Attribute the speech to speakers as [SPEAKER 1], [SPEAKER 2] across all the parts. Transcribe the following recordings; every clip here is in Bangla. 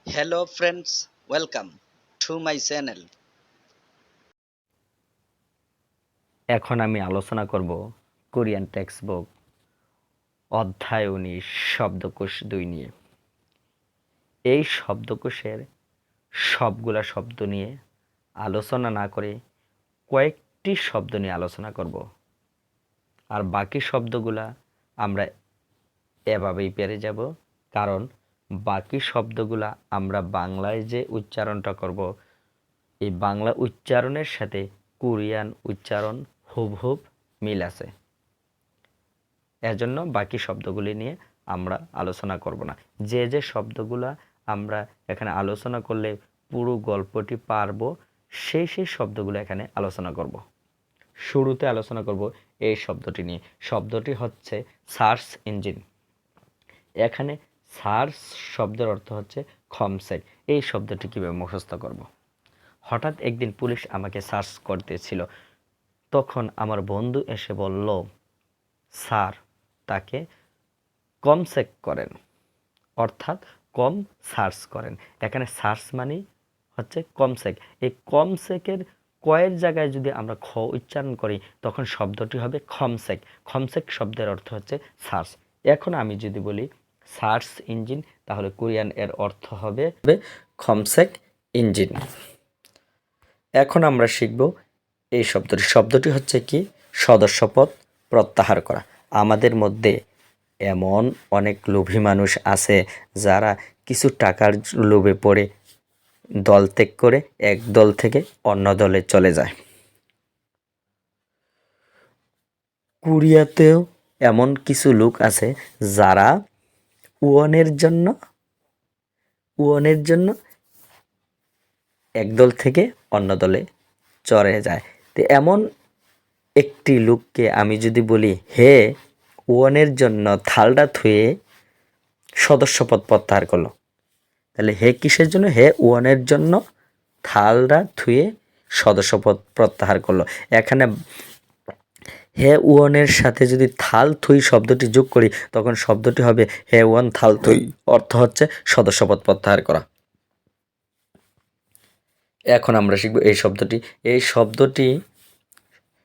[SPEAKER 1] Hello friends, welcome to my channel.
[SPEAKER 2] এখন আমি আলোচনা করব কোরিয়ান টেক্সট বুক অধ্যায় ১৯ শব্দকোষ ২ নিয়ে। এই শব্দকোষের সবগুলা শব্দ নিয়ে আলোচনা না করে কয়েকটি শব্দ নিয়ে আলোচনা করব, আর বাকি শব্দগুলা আমরা এভাবেই পেরে যাব, কারণ বাকি শব্দগুলা আমরা বাংলায় যে উচ্চারণটা করব, এই বাংলা উচ্চারণের সাথে কোরিয়ান উচ্চারণ হুবহুব মিল আছে। এজন্য বাকি শব্দগুলি নিয়ে আমরা আলোচনা করব না। যে যে শব্দগুলা আমরা এখানে আলোচনা করলে পুরো গল্পটি পারবো, সেই শব্দগুলো এখানে আলোচনা করব। শুরুতে আলোচনা করব এই শব্দটি নিয়ে। শব্দটি হচ্ছে সার্চ ইঞ্জিন। এখানে সার্চ শব্দের অর্থ হচ্ছে খমসেক। এই শব্দটি কীভাবে মুখস্থ করব? হঠাৎ একদিন পুলিশ আমাকে সার্চ করতেছিল, তখন আমার বন্ধু এসে বলল, স্যার তাকে কম চেক করেন, অর্থাৎ কম সার্চ করেন। এখানে সার্চ মানে হচ্ছে কম চেক। এই কম চেকের কয়ের জায়গায় যদি আমরা খ উচ্চারণ করি, তখন শব্দটি হবে খমসেক। খমসেক শব্দের অর্থ হচ্ছে সার্চ। এখন আমি যদি বলি সার্চ ইঞ্জিন, তাহলে কোরিয়ান এর অর্থ হবে খমসেক ইঞ্জিন। এখন আমরা শিখব এই শব্দটি। শব্দটি হচ্ছে কি? সদস্যপদ প্রত্যাহার করা। আমাদের মধ্যে এমন অনেক লোভী মানুষ আছে যারা কিছু টাকার লোভে পড়ে দল ত্যাগ করে এক দল থেকে অন্য দলে চলে যায়। কোরিয়াতেও এমন কিছু লোক আছে যারা উয়নের জন্য এক দল থেকে অন্য দলে চলে যায়। তো এমন একটি লোককে আমি যদি বলি, হে উয়নের জন্য থালটা থুয়ে সদস্যপদ প্রত্যাহার করলো, তাহলে হে কিসের জন্য? হে উয়নের জন্য থালটা থুয়ে সদস্যপদ প্রত্যাহার করলো। এখানে হে উয়নের সাথে যদি থাল থুই শব্দটি যোগ করি, তখন শব্দটি হবে হে উয়ন থাল থুই। অর্থ হচ্ছে সদস্যপদ প্রত্যাহার করা। এখন আমরা শিখব এই শব্দটি। এই শব্দটি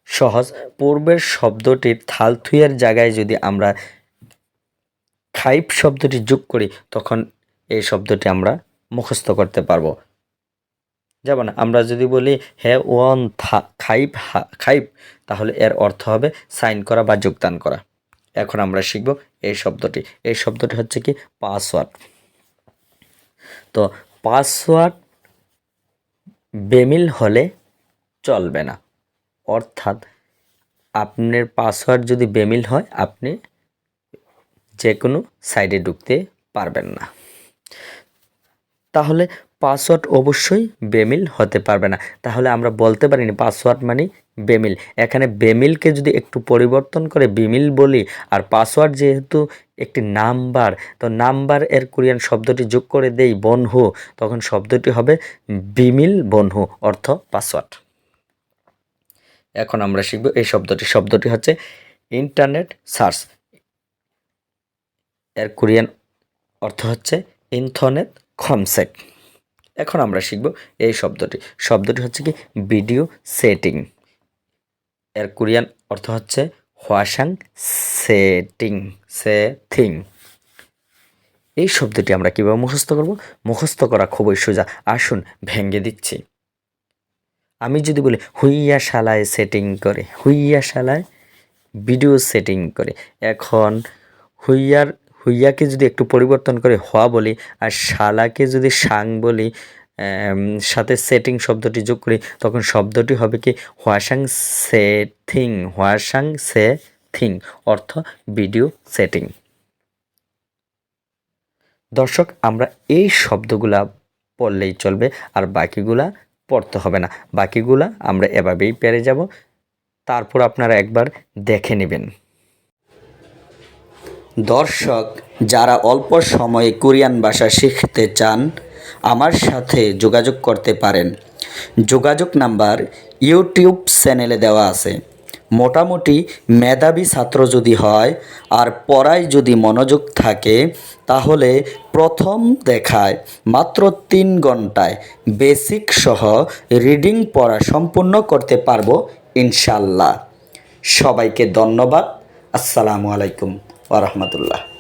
[SPEAKER 2] সহজ। পূর্বের শব্দটির থাল থুইয়ের জায়গায় যদি আমরা খাইপ শব্দটি যোগ করি, তখন এই শব্দটি আমরা মুখস্থ করতে পারবো। যেমন আমরা যদি বলি হে ওয়ান খাইপ, তাহলে এর অর্থ হবে সাইন করা বা যোগদান করা। এখন আমরা শিখব এই শব্দটি। এই শব্দটি হচ্ছে কি? পাসওয়ার্ড। তো পাসওয়ার্ড বেমিল হলে চলবে না, অর্থাৎ আপনার পাসওয়ার্ড যদি বেমিল হয়, আপনি যে কোনো সাইডে ঢুকতে পারবেন না। তাহলে পাসওয়ার্ড অবশ্যই বেমিল হতে পারবে না। তাহলে আমরা বলতে পারিনি পাসওয়ার্ড মানে বেমিল। এখানে বেমিলকে যদি একটু পরিবর্তন করে বিমিল বলি, আর পাসওয়ার্ড যেহেতু একটি নাম্বার, তো নাম্বার এর কোরিয়ান শব্দটি যোগ করে দেই বনহু, তখন শব্দটি হবে বিমিল বনহু, অর্থ পাসওয়ার্ড। এখন আমরা শিখব এই শব্দটি। শব্দটি হচ্ছে ইন্টারনেট সার্চ। এর কোরিয়ান অর্থ হচ্ছে ইন্থনেট খমসেক। এখন আমরা শিখব এই শব্দটি। শব্দটি হচ্ছে কি? Video setting. এর কোরিয়ান অর্থ হচ্ছে হোয়াসাং সেটিং। এই শব্দটি আমরা কীভাবে মুখস্থ করব? মুখস্থ করা খুবই সোজা। আসুন ভেঙে দিচ্ছি। আমি যদি বলি হুইয়া শালায় সেটিং করে, হুইয়া শালায় ভিডিও সেটিং করে। এখন হুইয়াকে যদি একটু পরিবর্তন করে হওয়া বলি, আর শালাকে যদি সাং বলি, সাথে সেটিং শব্দটি যোগ করি, তখন শব্দটি হবে কি? হোয়াসাং সেথিং, অর্থ ভিডিও সেটিং। দর্শক, আমরা এই শব্দগুলা পড়লেই চলবে, আর বাকিগুলা পড়তে হবে না। বাকিগুলা আমরা এভাবেই পেরে যাব। তারপর আপনারা একবার দেখে নেবেন। দর্শক, যারা অল্প সময়ে কোরিয়ান ভাষা শিখতে চান, আমার সাথে যোগাযোগ করতে পারেন। যোগাযোগ নাম্বার ইউটিউব চ্যানেলে দেওয়া আছে।
[SPEAKER 3] মোটামুটি মেধাবী ছাত্র যদি হয় আর পড়ায় যদি মনোযোগ থাকে, তাহলে প্রথম দেখায় মাত্র ৩ ঘন্টায় বেসিক সহ রিডিং পড়া সম্পূর্ণ করতে পারবো ইনশাল্লাহ। সবাইকে ধন্যবাদ। আসসালামু আলাইকুম ওয়া রাহমাতুল্লাহ।